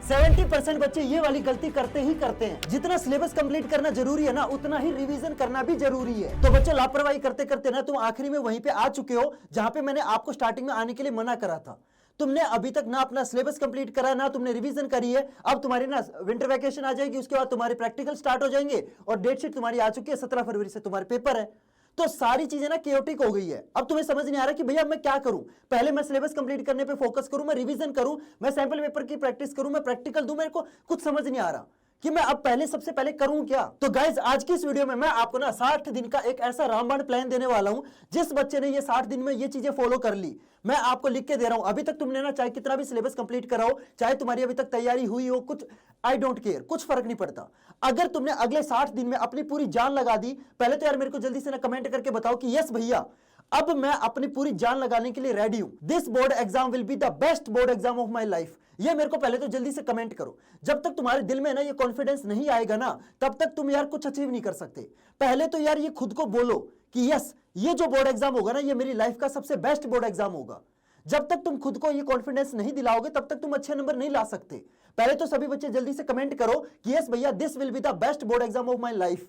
70% बच्चे ये वाली गलती करते ही करते हैं। जितना सिलेबस कंप्लीट करना जरूरी है ना, उतना ही रिवीजन करना भी जरूरी है। तो बच्चे लापरवाही करते करते ना तुम आखिरी में वहीं पे आ चुके हो जहां पे मैंने आपको स्टार्टिंग में आने के लिए मना करा था। तुमने अभी तक ना अपना सिलेबस कंप्लीट करा, ना तुमने रिवीजन करी है। अब तुम्हारी ना विंटर वैकेशन आ जाएगी, उसके बाद तुम्हारे प्रैक्टिकल स्टार्ट हो जाएंगे और डेट शीट तुम्हारी आ चुकी है, 17 फरवरी से तुम्हारे पेपर है। तो सारी चीजें ना केओटिक हो गई है। अब तुम्हें समझ नहीं आ रहा कि भैया मैं क्या करूं, पहले मैं सिलेबस कंप्लीट करने पे फोकस करूं, मैं रिवीजन करूं, मैं सैंपल पेपर की प्रैक्टिस करूं, मैं प्रैक्टिकल दूं। मेरे को कुछ समझ नहीं आ रहा कि मैं अब पहले सबसे पहले करूं क्या। तो गाइज आज की इस वीडियो में मैं आपको ना 60 दिन का एक ऐसा रामबाण प्लान देने वाला हूं। जिस बच्चे ने ये 60 दिन में ये चीजें फॉलो कर ली, मैं आपको लिख के दे रहा हूं। अभी तक तुमने ना चाहे कितना भी सिलेबस कंप्लीट करा हो, चाहे तुम्हारी अभी तक तैयारी हुई हो, कुछ आई डोंट केयर, कुछ फर्क नहीं पड़ता। अगर तुमने अगले 60 दिन में अपनी पूरी जान लगा दी, पहले तो यार मेरे को जल्दी से ना कमेंट करके बताओ कि यस भैया अब मैं अपनी पूरी जान लगाने के लिए रेडी हूं। This board exam will be the best board exam of my life. ये मेरे को पहले तो जल्दी से कमेंट करो। जब तक तुम्हारे दिल में ना ये कॉन्फिडेंस नहीं आएगा ना, तब तक तुम यार कुछ अचीव नहीं कर सकते। पहले तो यार ये खुद को बोलो कि यस ये जो बोर्ड एग्जाम होगा ना, ये मेरी लाइफ का सबसे बेस्ट बोर्ड एग्जाम होगा। जब तक तुम खुद को ये कॉन्फिडेंस नहीं दिलाओगे, तब तक तुम अच्छे नंबर नहीं ला सकते। पहले तो सभी बच्चे जल्दी से कमेंट करो कि यस भैया this will be the best board exam of my life.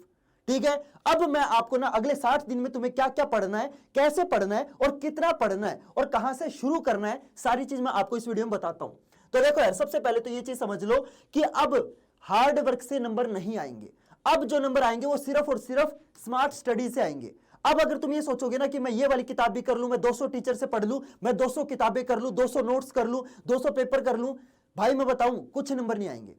ठीक है, अब मैं आपको ना अगले 60 दिन में तुम्हें क्या क्या पढ़ना है, कैसे पढ़ना है और कितना पढ़ना है और कहां से शुरू करना है, सारी चीज मैं आपको इस वीडियो में बताता हूं। तो देखो यार, सबसे पहले तो ये चीज समझ लो कि अब हार्ड वर्क से नंबर नहीं आएंगे। अब जो नंबर आएंगे वो सिर्फ और सिर्फ स्मार्ट स्टडी से आएंगे। अब अगर तुम ये सोचोगे ना कि मैं ये वाली किताब भी कर लूं, मैं 200 टीचर से पढ़ लूं, मैं 200 किताबें कर लूं, 200 नोट्स कर लूं, 200 पेपर कर लूं, भाई मैं बताऊं कुछ नंबर नहीं आएंगे।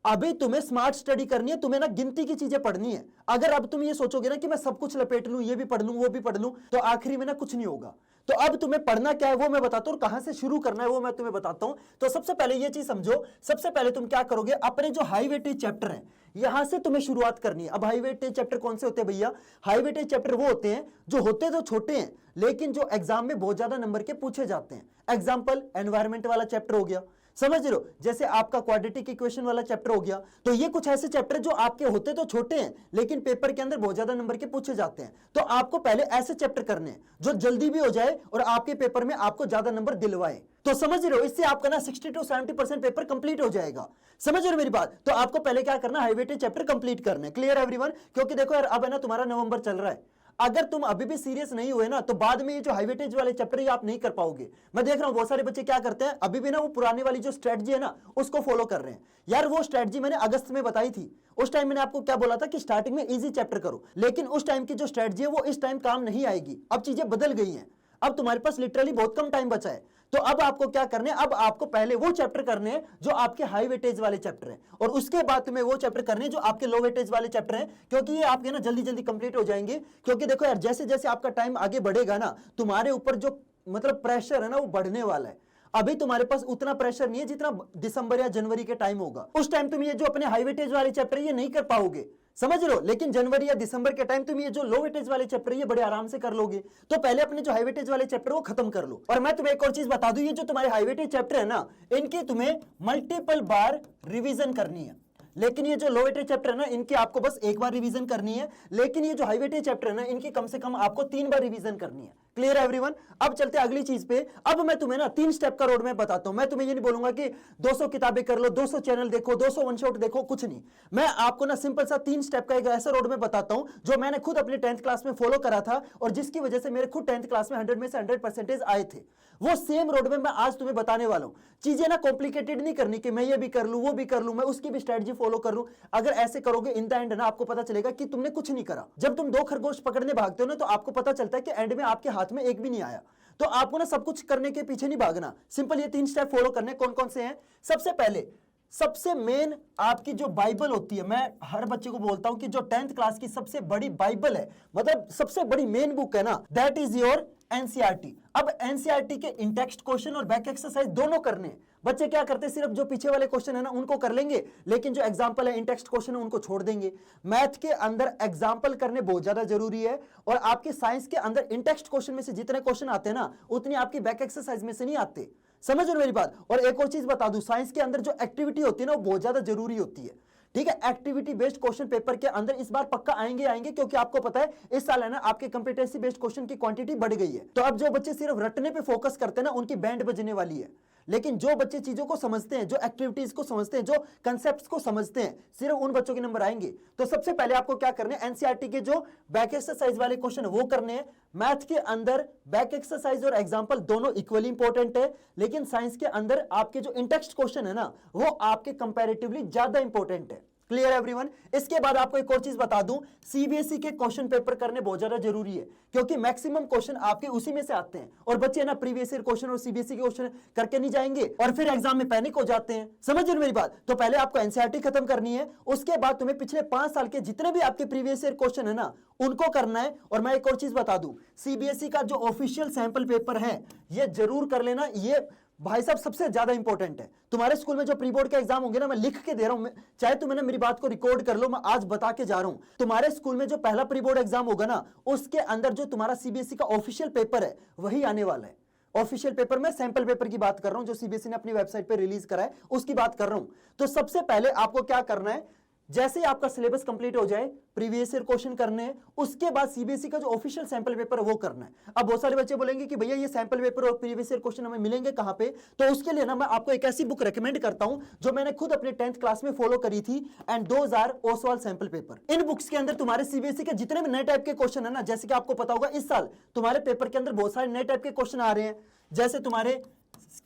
अभी तुम्हें स्मार्ट स्टडी करनी है, तुम्हें ना गिनती की चीजें पढ़नी है। अगर अब तुम ये सोचोगे ना कि मैं सब कुछ लपेट लूं, ये भी पढ़ लूं, वो भी पढ़ लूं, तो आखिरी में ना कुछ नहीं होगा। तो अब तुम्हें पढ़ना क्या है वो मैं बताता हूं, और कहां से शुरू करना है वो मैं तुम्हें बताता हूं। तो सबसे पहले ये चीज समझो, सबसे पहले तुम क्या करोगे, अपने जो हाई वेटेज चैप्टर है यहां से तुम्हें शुरुआत करनी है। अब हाई वेटेज चैप्टर कौन से होते हैं भैया? हाई वेटेज चैप्टर वो होते हैं जो होते तो छोटे हैं, लेकिन जो एग्जाम में बहुत ज्यादा नंबर के पूछे जाते हैं। एग्जाम्पल, एनवायरमेंट वाला चैप्टर हो गया, समझ रहे हो, जैसे आपका क्वाड्रेटिक इक्वेशन वाला चैप्टर हो गया। तो ये कुछ ऐसे चैप्टर जो आपके होते तो छोटे हैं, लेकिन पेपर के अंदर बहुत ज्यादा नंबर के पूछे जाते हैं। तो आपको पहले ऐसे चैप्टर करने हैं जो जल्दी भी हो जाए और आपके पेपर में आपको ज्यादा नंबर दिलवाए। तो समझ रहे हो, इससे आपका ना 60 to 70% पेपर कंप्लीट हो जाएगा। समझ रहे हो मेरी बात? तो आपको पहले क्या करना, हाई वेटेज चैप्टर कंप्लीट करना है। Clear everyone? क्योंकि देखो यार, अब है ना तुम्हारा नवंबर चल रहा है। अगर तुम अभी भी सीरियस नहीं हुए ना, तो बाद में ये जो हाई वेटेज वाले चैप्टर ये आप नहीं कर पाओगे। मैं देख रहा हूं बहुत सारे बच्चे क्या करते हैं, अभी भी ना वो पुरानी वाली जो स्ट्रेटजी है ना उसको फॉलो कर रहे हैं। यार वो स्ट्रेटजी मैंने अगस्त में बताई थी। उस टाइम मैंने आपको क्या बोला था कि स्टार्टिंग में इजी चैप्टर करो, लेकिन उस टाइम की जो स्ट्रेटजी है वो इस टाइम काम नहीं आएगी। अब चीजें बदल गई हैं, अब तुम्हारे पास लिटरली बहुत कम टाइम बचा है। तो अब आपको क्या करने, अब आपको पहले वो चैप्टर करने हैं जो आपके हाई वेटेज वाले चैप्टर हैं, और उसके बाद तुम्हें वो चैप्टर करने हैं जो आपके लो वेटेज वाले चैप्टर हैं, क्योंकि ये आपके ना जल्दी जल्दी कंप्लीट हो जाएंगे। क्योंकि देखो यार, जैसे जैसे आपका टाइम आगे बढ़ेगा ना, तुम्हारे ऊपर जो मतलब प्रेशर है ना वो बढ़ने वाला है। अभी तुम्हारे पास उतना प्रेशर नहीं है जितना दिसंबर या जनवरी के टाइम होगा। उस टाइम तुम ये जो अपने हाई वेटेज वाले चैप्टर ये नहीं कर पाओगे, समझ लो। लेकिन जनवरी या दिसंबर के टाइम तुम ये जो लो वेटेज वाले चैप्टर ये बड़े आराम से कर लोगे। तो पहले अपने जो हाई वेटेज वाले चैप्टर वो खत्म कर लो। और मैं तुम्हें एक और चीज बता दूं, ये जो तुम्हारे हाई वेटेज चैप्टर है ना, इनकी तुम्हें मल्टीपल बार रिवीजन करनी है। लेकिन ये जो लो वेटेज चैप्टर है ना, इनकी आपको बस एक बार रिवीजन करनी है। लेकिन ये जो हाई वेटेज चैप्टर है ना, इनकी कम से कम आपको 3 बार रिवीजन करनी है। क्लियर है एवरीवन? अब चलते हैं अगली चीज पे। अब मैं तुम्हें ना 3 स्टेप का रोड मैप बताता हूं। मैं तुम्हें ये नहीं बोलूंगा कि 200 किताबें कर लो, 200 चैनल देखो, 200 वन शॉट देखो, कुछ नहीं। मैं आपको ना सिंपल सा 3 स्टेप का एक ऐसा रोड मैप बताता हूं जो मैंने खुद अपने 10th क्लास में फॉलो करा था, और जिसकी वजह से मेरे खुद 10th क्लास में 100 में से 100% आए थे। वो सेम रोड मैप मैं आज तुम्हें बताने वाला हूं। चीजें ना कॉम्प्लिकेटेड नहीं करनी कि मैं ये भी कर लूं, वो भी कर लूं, मैं उसकी भी स्ट्रेटजी फॉलो कर लूं। अगर ऐसे करोगे, इन द एंड ना आपको पता चलेगा कि तुमने कुछ नहीं करा। जब तुम 2 खरगोश पकड़ने भागते हो ना, तो आपको पता चलता है कि एंड में आपके हाथ में एक भी नहीं आया। तो आपको ना सब कुछ करने के पीछे नहीं भागना, सिंपल ये 3 स्टेप फॉलो करने। कौन कौन से हैं? सबसे पहले, सबसे मेन आपकी जो बाइबल होती है, मैं हर बच्चे को बोलता हूं कि जो 10th क्लास की सबसे बड़ी बाइबल है, मतलब सबसे बड़ी मेन बुक है ना, दैट इज योर एनसीईआरटी। अब एनसीईआरटी के इन टेक्स्ट क्वेश्चन और बैक एक्सरसाइज दोनों करने हैं। बच्चे क्या करते हैं, सिर्फ जो पीछे वाले क्वेश्चन है ना उनको कर लेंगे, लेकिन जो एग्जांपल है, इन टेक्स्ट क्वेश्चन है, उनको छोड़ देंगे। मैथ के अंदर एग्जांपल करने बहुत ज्यादा जरूरी है, और आपके साइंस के अंदर इन टेक्स्ट क्वेश्चन में से जितने क्वेश्चन आते हैं ना, उतनी आपकी बैक एक्सरसाइज में से नहीं आते। समझ रहे हो मेरी बात? और एक और चीज बता दूं, साइंस के अंदर जो एक्टिविटी होती है ना वो बहुत ज्यादा जरूरी होती है। ठीक है, एक्टिविटी बेस्ड क्वेश्चन पेपर के अंदर इस बार पक्का आएंगे, क्योंकि आपको पता है इस साल है ना आपके कंप्यूटेंसी बेस्ड क्वेश्चन की क्वांटिटी बढ़ गई है। तो अब जो बच्चे सिर्फ रटने पे फोकस करते हैं ना, उनकी बैंड बजने वाली है। लेकिन जो बच्चे चीजों को समझते हैं, जो एक्टिविटीज को समझते हैं, जो कंसेप्ट को समझते हैं, सिर्फ उन बच्चों के नंबर आएंगे। तो सबसे पहले आपको क्या करना है, एनसीईआरटी के जो बैक एक्सरसाइज वाले क्वेश्चन वो करने हैं। मैथ के अंदर बैक एक्सरसाइज और एग्जाम्पल दोनों इक्वली इंपॉर्टेंट है, लेकिन साइंस के अंदर आपके जो इंटेक्स्ट क्वेश्चन है ना, वो आपके कंपैरेटिवली ज्यादा इंपॉर्टेंट है। Clear everyone. इसके बाद आपको एक और चीज बता दूं, सीबीएसई के क्वेश्चन पेपर करने बहुत ज्यादा जरूरी है, क्योंकि मैक्सिमम क्वेश्चन आपके उसी में से आते हैं, और बच्चे ना प्रीवियस ईयर क्वेश्चन और सीबीएसई के क्वेश्चन करके नहीं जाएंगे और फिर एग्जाम में पैनिक हो जाते हैं। समझ रहे मेरी बात? तो पहले आपको एनसीईआरटी खत्म करनी है, उसके बाद तुम्हें पिछले 5 साल के जितने भी आपके प्रीवियस ईयर क्वेश्चन है ना, उनको करना है। और मैं एक और चीज बता दूं, सीबीएसई का जो ऑफिशियल सैंपल पेपर है, ये जरूर कर लेना। ये भाई साहब सबसे ज्यादा इंपॉर्टेंट है। तुम्हारे स्कूल में जो प्री बोर्ड के एग्जाम होंगे ना, मैं लिख के दे रहा हूं, चाहे तुम मेरी बात को रिकॉर्ड कर लो, मैं आज बता के जा रहा हूं। तुम्हारे स्कूल में जो पहला प्री बोर्ड एग्जाम होगा ना, उसके अंदर जो तुम्हारा सीबीएसई का ऑफिशियल पेपर है, वही आने वाला है। ऑफिशियल पेपर में सैंपल पेपर की बात कर रहा हूं, जो सीबीएसई ने अपनी वेबसाइट पर रिलीज करा है, उसकी बात कर रहा हूं। तो सबसे पहले आपको क्या करना है, जैसे ही आपका सिलेबस कंप्लीट हो जाए, प्रीवियस ईयर क्वेश्चन करने हैं, उसके बाद सीबीएसई का जो ऑफिशियल सैंपल पेपर है वो करना है। अब बहुत सारे बच्चे बोलेंगे कि भैया ये सैंपल पेपर और प्रीवियस ईयर क्वेश्चन हमें मिलेंगे कहां पे? तो उसके लिए ना मैं आपको एक ऐसी बुक रेकमेंड करता हूं जो मैंने खुद अपने 10th क्लास में फॉलो करी थी, and those are Oswaal sample paper. इन बुक्स के अंदर तुम्हारे सीबीएसई के जितने भी नए टाइप के क्वेश्चन है ना, जैसे कि आपको पता होगा इस साल तुम्हारे पेपर के अंदर बहुत सारे नए टाइप के क्वेश्चन आ रहे हैं, जैसे तुम्हारे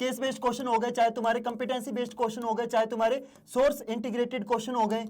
केस बेस्ड क्वेश्चन हो गए, चाहे तुम्हारे कंपिटेंसी बेस्ड क्वेश्चन हो गए, चाहे तुम्हारे सोर्स इंटीग्रेटेड क्वेश्चन हो गए,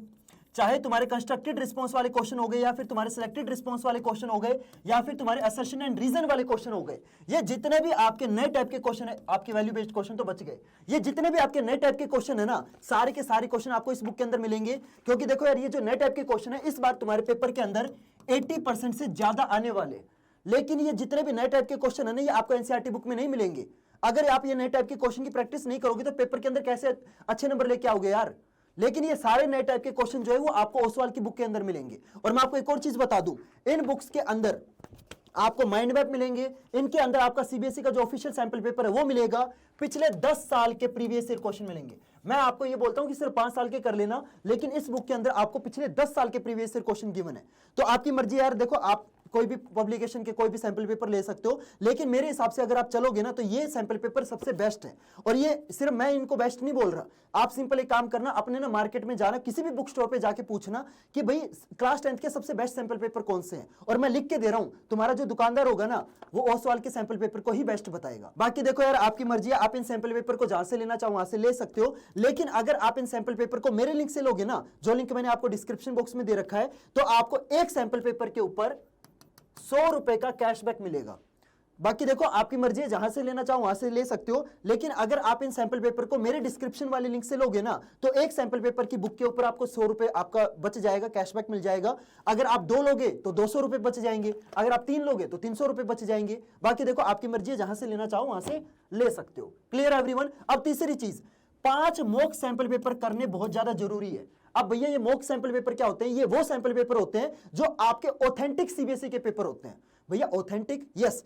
चाहे तुम्हारे कंस्ट्रक्टेड रिस्पांस वाले क्वेश्चन हो गए, या फिर तुम्हारे सिलेक्टेड रिस्पांस वाले क्वेश्चन हो गए, या फिर तुम्हारे असर्शन एंड रीजन वाले क्वेश्चन हो गए। ये जितने भी आपके नए टाइप के क्वेश्चन है, आपके वैल्यू बेस्ड क्वेश्चन तो बच गए, ये जितने भी आपके नए टाइप के क्वेश्चन है ना, सारे के सारे क्वेश्चन आपको इस बुक के अंदर मिलेंगे। क्योंकि देखो यार, ये जो नए टाइप के क्वेश्चन है, इस बार तुम्हारे पेपर के अंदर 80% से ज्यादा आने वाले, लेकिन ये जितने भी नए टाइप के क्वेश्चन है ना, ये आपको एनसीईआरटी बुक में नहीं मिलेंगे। अगर आप ये नए टाइप के क्वेश्चन की प्रैक्टिस नहीं करोगे तो पेपर के अंदर कैसे अच्छे नंबर लेके आओगे यार? लेकिन ये सारे नए टाइप के क्वेश्चन जो है वो आपको ओसवाल की बुक के अंदर मिलेंगे। और मैं आपको एक और चीज बता दूं, इन बुक्स के अंदर आपको माइंड मैप मिलेंगे, इनके अंदर आपका सीबीएसई का जो ऑफिशियल सैंपल पेपर है वो मिलेगा, पिछले 10 साल के प्रीवियस ईयर क्वेश्चन मिलेंगे। मैं आपको ये बोलता हूं कि सिर्फ 5 साल के कर लेना, लेकिन इस बुक के अंदर आपको पिछले 10 साल के प्रीवियस ईयर क्वेश्चन गिवन है। तो आपकी मर्जी यार, देखो आप कोई भी पब्लिकेशन के कोई भी सैंपल पेपर ले सकते हो, लेकिन मेरे हिसाब से अगर आप चलोगे ना, तो ये सैंपल पेपर सबसे बेस्ट है। और ये सिर्फ मैं इनको बेस्ट नहीं बोल रहा, आप सिंपल एक काम करना, अपने ना मार्केट में जाना, किसी भी बुक स्टोर पे जाके पूछना कि भाई क्लास 10th के सबसे बेस्ट सैंपल पेपर कौन से हैं, और मैं लिख के दे रहा हूं, तुम्हारा जो दुकानदार होगा ना, वो ओसवाल के सैंपल पेपर को ही बेस्ट बताएगा। बाकी देखो यार, आपकी मर्जी है, आप इन सैंपल पेपर को जहां से लेना चाहो वहां से ले सकते हो, लेकिन अगर आप इन सैंपल पेपर को मेरे लिंक से लोगे ना, जो लिंक मैंने आपको डिस्क्रिप्शन बॉक्स में दे रखा है, तो आपको एक सैंपल पेपर के ऊपर 100 रुपए का कैशबैक मिलेगा। बाकी देखो आपकी मर्जी है, जहां से लेना चाहो वहां से ले सकते हो, लेकिन अगर आप इन सैंपल पेपर को मेरे डिस्क्रिप्शन वाले लिंक से लोगे ना, तो एक सैंपल पेपर की बुक के ऊपर आपको 100 रुपए आपका बच जाएगा, कैशबैक मिल जाएगा। अगर आप 2 लोगे तो 200 रुपए बच जाएंगे, अगर आप 3 लोगे तो 300 रुपए बच जाएंगे। बाकी देखो आपकी मर्जी है, जहां से लेना चाहो वहां से ले सकते हो। Clear everyone? अब तीसरी चीज, 5 मॉक सैंपल पेपर करने बहुत ज्यादा जरूरी है। अब भैया ये मॉक सैंपल पेपर क्या होते हैं? ये वो सैंपल पेपर होते हैं जो आपके ऑथेंटिक सीबीएसई के पेपर होते हैं। भैया ऑथेंटिक, यस,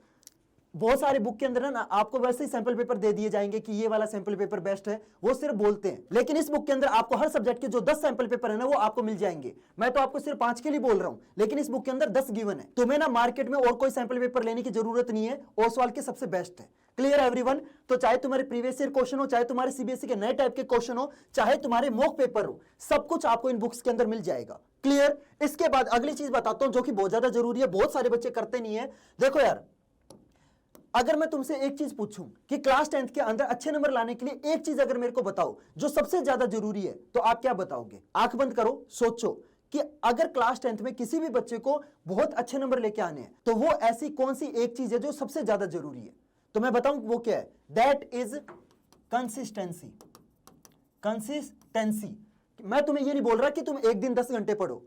बहुत सारे बुक के अंदर ना आपको वैसे ही सैंपल पेपर दे दिए जाएंगे कि ये वाला सैंपल पेपर बेस्ट है, वो सिर्फ बोलते हैं, लेकिन इस बुक के अंदर आपको हर सब्जेक्ट के जो 10 सैंपल पेपर है ना, वो आपको मिल जाएंगे। मैं तो आपको सिर्फ 5 के लिए बोल रहा हूं, लेकिन इस बुक के अंदर 10 गिवन है। तुम्हें ना मार्केट में और कोई सैंपल पेपर लेने की जरूरत नहीं है, ओसवाल के सबसे बेस्ट है। Clear everyone? तो चाहे तुम्हारे प्रीवियस ईयर क्वेश्चन हो, चाहे तुम्हारे सीबीएसई के नए टाइप के क्वेश्चन हो, चाहे तुम्हारे मॉक पेपर हो, सब कुछ आपको इन बुक्स के अंदर मिल जाएगा। क्लियर? इसके बाद अगली चीज बताता हूं जो कि बहुत ज्यादा जरूरी है, बहुत सारे बच्चे करते नहीं है। देखो यार, अगर मैं तुमसे एक चीज पूछूं कि क्लास 10th के अंदर अच्छे नंबर लाने के लिए एक चीज अगर मेरे को बताओ जो सबसे ज्यादा जरूरी है, तो आप क्या बताओगे? आंख बंद करो, सोचो कि अगर क्लास 10th में किसी भी बच्चे को बहुत अच्छे नंबर लेके आने हैं, तो वो ऐसी कौन सी एक चीज है जो सबसे ज्यादा जरूरी है? तो मैं बताऊं वो क्या है? That is consistency. कंसिस्टेंसी। मैं तुम्हें ये नहीं बोल रहा कि तुम एक दिन 10 घंटे पढ़ो,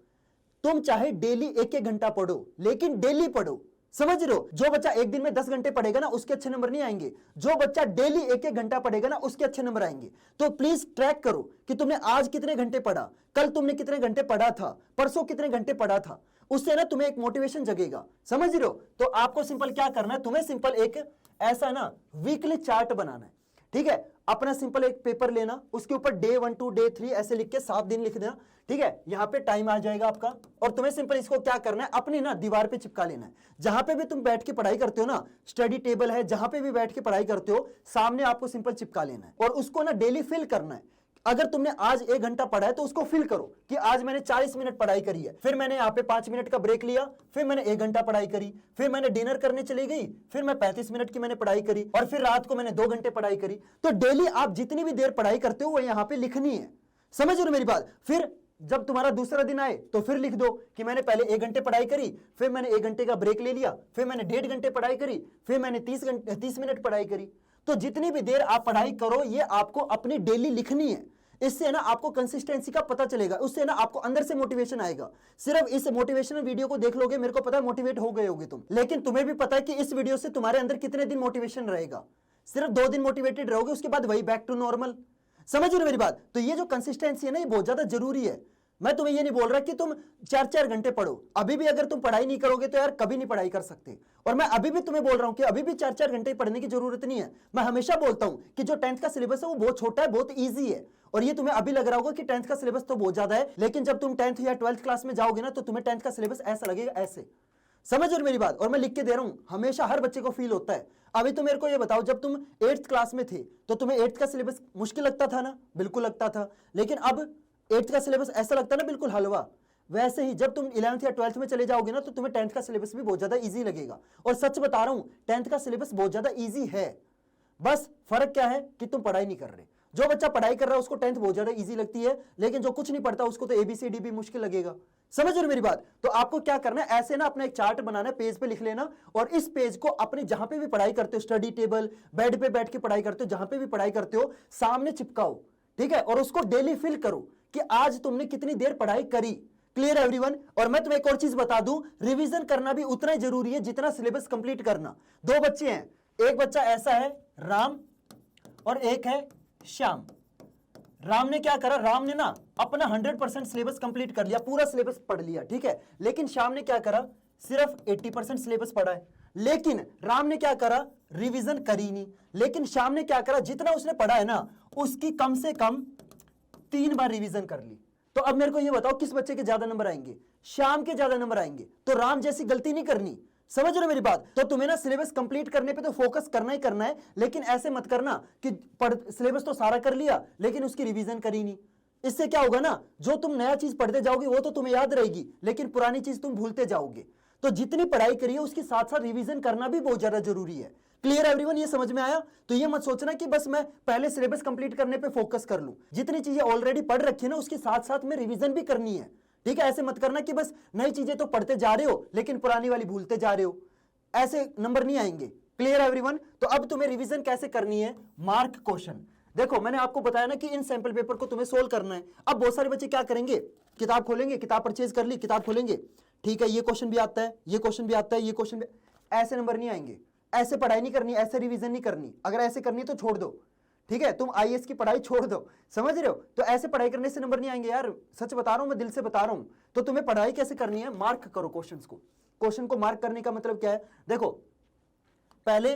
तुम चाहे डेली 1-1 घंटा पढ़ो, लेकिन डेली पढ़ो। समझ रहे हो? जो बच्चा एक दिन में 10 घंटे पढ़ेगा ना, उसके अच्छे नंबर नहीं आएंगे। जो बच्चा डेली 1-1 घंटा पढ़ेगा ना, उसके अच्छे नंबर आएंगे। तो प्लीज ट्रैक करो कि तुमने आज कितने घंटे पढ़ा, कल तुमने कितने घंटे पढ़ा था, परसों कितने घंटे पढ़ा था। उससे ना तुम्हें एक मोटिवेशन जगेगा। समझ रहे हो? तो आपको सिंपल क्या करना है, तुम्हें सिंपल एक ऐसा ना वीकली चार्ट बनाना है। ठीक है, अपना सिंपल एक पेपर लेना, उसके ऊपर डे 1 to डे 3 ऐसे लिख के 7 दिन लिख देना, ठीक है। यहां पे टाइम आ जाएगा आपका, और तुम्हें सिंपल इसको क्या करना है, अपनी ना दीवार पे चिपका लेना है। जहां पे भी तुम बैठ के पढ़ाई करते हो ना, स्टडी टेबल है, जहां पे भी बैठ के पढ़ाई करते हो, सामने आपको सिंपल चिपका लेना है, और उसको ना डेली फिल करना है। अगर तुमने आज 1 घंटा पढ़ा है तो उसको फिल करो कि आज मैंने 40 मिनट पढ़ाई करी है, फिर मैंने यहाँ पे 5 मिनट का ब्रेक लिया, फिर मैंने 1 घंटा पढ़ाई करी, फिर मैंने डिनर करने चली गई, फिर मैं 35 मिनट की मैंने पढ़ाई करी, और फिर रात को मैंने 2 घंटे पढ़ाई करी। तो डेली आप जितनी भी देर पढ़ाई करते हो वो यहाँ पे लिखनी है। समझ रहे हो मेरी बात? फिर जब तुम्हारा दूसरा दिन आए तो फिर लिख दो कि मैंने पहले 1 घंटे पढ़ाई करी, फिर मैंने 1 घंटे का ब्रेक ले लिया, फिर मैंने 1.5 घंटे पढ़ाई करी, फिर मैंने 30 मिनट पढ़ाई करी। तो जितनी भी देर आप पढ़ाई करो ये आपको अपनी डेली लिखनी है। इससे ना आपको कंसिस्टेंसी का पता चलेगा, उससे ना आपको अंदर से मोटिवेशन आएगा। सिर्फ इस मोटिवेशनल वीडियो को देख लोगे, मेरे को पता है मोटिवेट हो गए होगे तुम, लेकिन तुम्हें भी पता है कि इस वीडियो से तुम्हारे अंदर कितने दिन मोटिवेशन रहेगा। सिर्फ 2 दिन मोटिवेटेड रहोगे, उसके बाद वही बैक टू नॉर्मल। समझ रहे हो मेरी बात? तो ये जो कंसिस्टेंसी है ना, ये बहुत ज्यादा जरूरी है। मैं तुम्हें ये नहीं बोल रहा कि तुम 4-4 घंटे पढ़ो, अभी भी अगर तुम पढ़ाई नहीं करोगे तो यार कभी नहीं पढ़ाई कर सकते। और मैं अभी भी तुम्हें बोल रहा हूं कि अभी भी 4-4 घंटे पढ़ने की जरूरत नहीं है। मैं हमेशा बोलता हूं कि जो 10th का सिलेबस है वो बहुत छोटा है, बहुत ईजी है। और ये तुम्हें अभी लग रहा होगा कि 10th का सिलेबस तो बहुत ज्यादा है, लेकिन जब तुम 10th या 12th क्लास में जाओगे ना तो तुम्हें 10th का सिलेबस ऐसा लगेगा, ऐसे। समझ रहे हो मेरी बात? और मैं लिख के दे रहा हूं, हमेशा हर बच्चे को फील होता है। अभी तो मेरे को ये बताओ, जब तुम 8th क्लास में थे तो तुम्हें 8th का सिलेबस मुश्किल लगता था ना? बिल्कुल लगता था। लेकिन अब 8th का सिलेबस ऐसा लगता है ना, बिल्कुल हलवा। वैसे ही जब तुम 11th या 12th में चले जाओगे ना तो तुम्हें 10th का सिलेबस भी बहुत ज्यादा इजी लगेगा। और सच बता रहा हूं, 10th का सिलेबस बहुत ज्यादा इजी है। बस फर्क क्या है कि तुम पढ़ाई नहीं कर रहे। जो बच्चा पढ़ाई कर रहा है उसको 10th बहुत ज्यादा इजी लगती है, लेकिन जो कुछ नहीं पढ़ता उसको तो ABCD भी मुश्किल लगेगा। समझ रहे हो मेरी बात? तो आपको क्या करना है, ऐसे ना अपना एक चार्ट बनाना है, पेज पे लिख लेना, और इस पेज को अपने जहां पे भी पढ़ाई करते हो, स्टडी टेबल, बेड पे बैठ के पढ़ाई करते हो, जहां पे भी पढ़ाई करते हो, सामने चिपकाओ, ठीक है। और उसको डेली फिल करो कि आज तुमने कितनी देर पढ़ाई करी। Clear everyone? और मैं तुम्हें एक और चीज बता दूं, रिवीजन करना भी उतना ही जरूरी है जितना सिलेबस कंप्लीट करना। 2 बच्चे हैं, एक बच्चा ऐसा है राम, और एक है श्याम। राम ने क्या करा, राम ने ना अपना 100% सिलेबस कंप्लीट कर लिया, पूरा सिलेबस पढ़ लिया, ठीक है। लेकिन श्याम ने क्या करा, सिर्फ 80% सिलेबस पढ़ा है। लेकिन राम ने क्या करा, रिवीजन करी नहीं। लेकिन श्याम ने क्या करा, जितना उसने पढ़ा है ना उसकी कम से कम 3 बार रिवीजन कर ली। तो अब मेरे को ये बताओ किस बच्चे के ज्यादा नंबर आएंगे? श्याम के ज्यादा नंबर आएंगे। तो राम जैसी गलती नहीं करनी। समझ रहे हो मेरी बात? तो तुम्हें ना सिलेबस कंप्लीट करने पे तो फोकस करना ही करना है, लेकिन ऐसे मत करना कि सिलेबस तो सारा कर लिया लेकिन उसकी रिवीजन करी नहीं। इससे क्या होगा ना, जो तुम नया चीज पढ़ते जाओगे वो तो तुम्हें याद रहेगी, लेकिन पुरानी चीज तुम भूलते जाओगे। तो जितनी पढ़ाई करिए उसके साथ साथ रिवीजन करना भी बहुत ज्यादा जरूरी है। Clear everyone? ये समझ में आया? तो ये मत सोचना कि बस मैं पहले सिलेबस कंप्लीट करने पे फोकस कर लूं, जितनी चीजें ऑलरेडी पढ़ रखी है ना उसके साथ साथ में रिवीजन भी करनी है, ठीक है। ऐसे मत करना कि बस नई चीजें तो पढ़ते जा रहे हो लेकिन पुरानी वाली भूलते जा रहे हो, ऐसे नंबर नहीं आएंगे। Clear everyone? तो अब तुम्हें रिवीजन कैसे करनी है, मार्क क्वेश्चन। देखो मैंने आपको बताया ना कि इन सैंपल पेपर को तुम्हें सोल्व करना है। अब बहुत सारे बच्चे क्या करेंगे, किताब खोलेंगे, किताब परचेज कर ली, किताब खोलेंगे, ठीक है, ये क्वेश्चन भी आता है, ये क्वेश्चन भी आता है, ये क्वेश्चन भी, ऐसे नंबर नहीं आएंगे। ऐसे पढ़ाई नहीं करनी, ऐसे रिवीजन नहीं करनी। अगर ऐसे करनी है तो छोड़ दो, ठीक है, तुम IAS की पढ़ाई छोड़ दो। समझ रहे हो? तो ऐसे पढ़ाई करने से नंबर नहीं आएंगे यार, सच बता रहा हूं, मैं दिल से बता रहा हूं। तो तुम्हें पढ़ाई कैसे करनी है, मार्क करो क्वेश्चंस को। क्वेश्चन को मार्क करने का मतलब क्या है, देखो पहले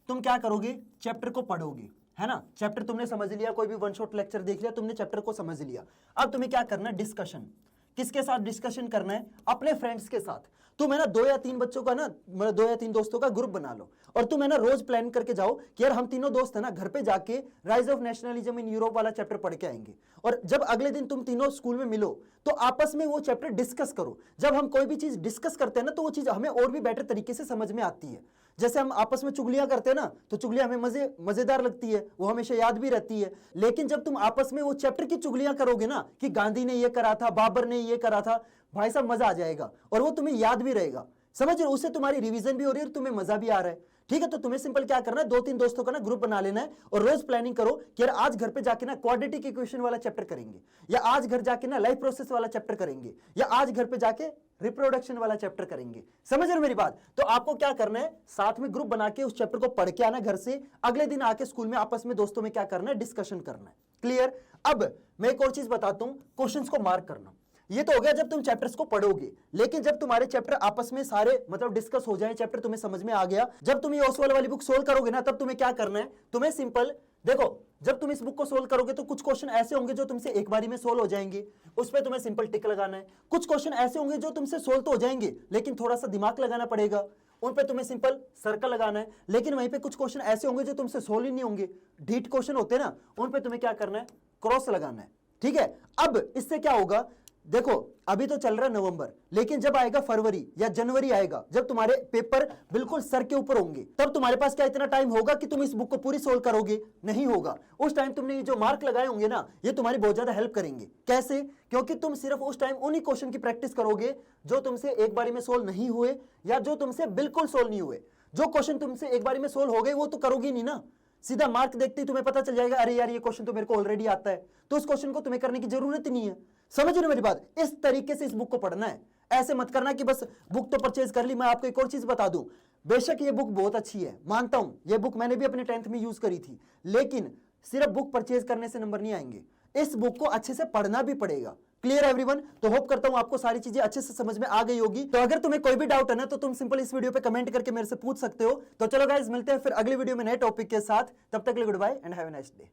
तुम क्या करोगे, चैप्टर को पढ़ोगे, है ना। चैप्टर तुमने समझ लिया, कोई भी वन शॉट लेक्चर देख लिया, तुमने चैप्टर को समझ लिया। अब तुम्हें क्या करना है, डिस्कशन। किसके साथ डिस्कशन करना है, अपने फ्रेंड्स के साथ। तुम है ना 2 या 3 बच्चों का ना, 2 या 3 दोस्तों का ग्रुप बना लो, और तुम है ना रोज प्लान करके जाओ कि यार हम तीनों दोस्त है ना घर पे जाके rise of nationalism in Europe वाला चैप्टर पढ़ के आएंगे। और जब अगले दिन तुम तीनों स्कूल में मिलो तो आपस में वो चैप्टर डिस्कस करो। जब हम कोई भी चीज डिस्कस करते हैं ना तो वो चीज हमें और भी बेटर तरीके से समझ में आती है। जैसे हम आपस में चुगलियां करते हैं ना तो चुगलियां हमें मजेदार लगती है, वो हमेशा याद भी रहती है। लेकिन जब तुम आपस में वो चैप्टर की चुगलियां करोगे ना कि गांधी ने ये करा था, बाबर ने ये करा था, भाई साहब मजा आ जाएगा और वो तुम्हें याद भी रहेगा। समझ रहे हो? उससे तुम्हारी रिवीजन भी हो रही है और तुम्हें मजा भी आ रहा है, ठीक है। तो तुम्हें सिंपल क्या करना है, 2-3 दोस्तों का ना ग्रुप बना लेना है और रोज प्लानिंग करो कि यार आज घर पे जाके ना क्वाड्रेटिक इक्वेशन वाला चैप्टर करेंगे, या आज घर जाके ना लाइफ प्रोसेस वाला चैप्टर करेंगे, या आज घर पे जाके रिप्रोडक्शन वाला चैप्टर करेंगे। समझ रहे हो मेरी बात? तो आपको क्या करना है, साथ में ग्रुप बना के उस चैप्टर को पढ़ के आना घर से, अगले दिन आके स्कूल में आपस में दोस्तों में क्या करना है, डिस्कशन करना है। क्लियर? अब मैं एक और चीज बताता हूं, क्वेश्चंस को मार्क करना। ये तो हो गया जब तुम चैप्टर्स को पढ़ोगे। लेकिन जब तुम्हारे चैप्टर आपस में सारे मतलब डिस्कस हो जाए, चैप्टर तुम्हें समझ में आ गया, जब तुम ये ओसवाल वाली बुक सोल्व करोगे ना, तब तुम्हें क्या करना है, तुम्हें सिंपल देखो, जब तुम इस बुक को सोल्व करोगे तो कुछ क्वेश्चन ऐसे होंगे जो तुमसे एक बारी में सोल्व हो जाएंगे, उस पर तुम्हें सिंपल टिक लगाना है। कुछ क्वेश्चन ऐसे होंगे जो तुमसे सोल्व तो हो जाएंगे लेकिन थोड़ा सा दिमाग लगाना पड़ेगा, उन पे तुम्हें सिंपल सर्कल लगाना है। लेकिन वहीं पे कुछ क्वेश्चन ऐसे होंगे जो तुमसे सोल्व ही नहीं होंगे, ढीठ क्वेश्चन होते हैं ना, उन पे तुम्हें क्या करना है, क्रॉस लगाना है। ठीक है, अब इससे क्या होगा, देखो अभी तो चल रहा है नवंबर, लेकिन जब आएगा फरवरी या जनवरी आएगा, जब तुम्हारे पेपर बिल्कुल सर के ऊपर होंगे, तब तुम्हारे पास क्या इतना टाइम होगा कि तुम इस बुक को पूरी सोल्व करोगे? नहीं होगा। उस टाइम तुमने ये जो मार्क लगाए होंगे ना, ये तुम्हारी बहुत ज्यादा हेल्प करेंगे। कैसे? क्योंकि तुम सिर्फ उस टाइम उन्हीं क्वेश्चन की प्रैक्टिस करोगे जो तुमसे एक बारी में सोल्व नहीं हुए या जो तुमसे बिल्कुल सोल्व नहीं हुए। जो क्वेश्चन तुमसे एक बारी में सोल्व हो गए वो तो करोगे नहीं ना, सीधा मार्क देखते ही तुम्हें पता चल जाएगा, अरे यार ये क्वेश्चन तो मेरे को ऑलरेडी आता है, तो उस क्वेश्चन को तुम्हें करने की जरूरत ही नहीं है। समझ रहे हो मेरी बात? इस तरीके से इस बुक को पढ़ना है। ऐसे मत करना कि बस बुक तो परचेज कर ली। मैं आपको एक और चीज बता दूं, बेशक ये बुक बहुत अच्छी है, मानता हूं, ये बुक मैंने भी अपने 10th में यूज करी थी, लेकिन सिर्फ बुक परचेज करने से नंबर नहीं आएंगे, इस बुक को अच्छे से पढ़ना भी पड़ेगा। Clear everyone? तो होप करता हूं आपको सारी चीजें अच्छे से समझ में आ गई होगी। तो अगर तुम्हें कोई भी डाउट है ना, तो तुम सिंपल इस वीडियो पे कमेंट करके मेरे से पूछ सकते हो। तो चलो गाइस, मिलते हैं फिर अगली वीडियो में नए टॉपिक के साथ। तब तक के लिए goodbye and have a nice day.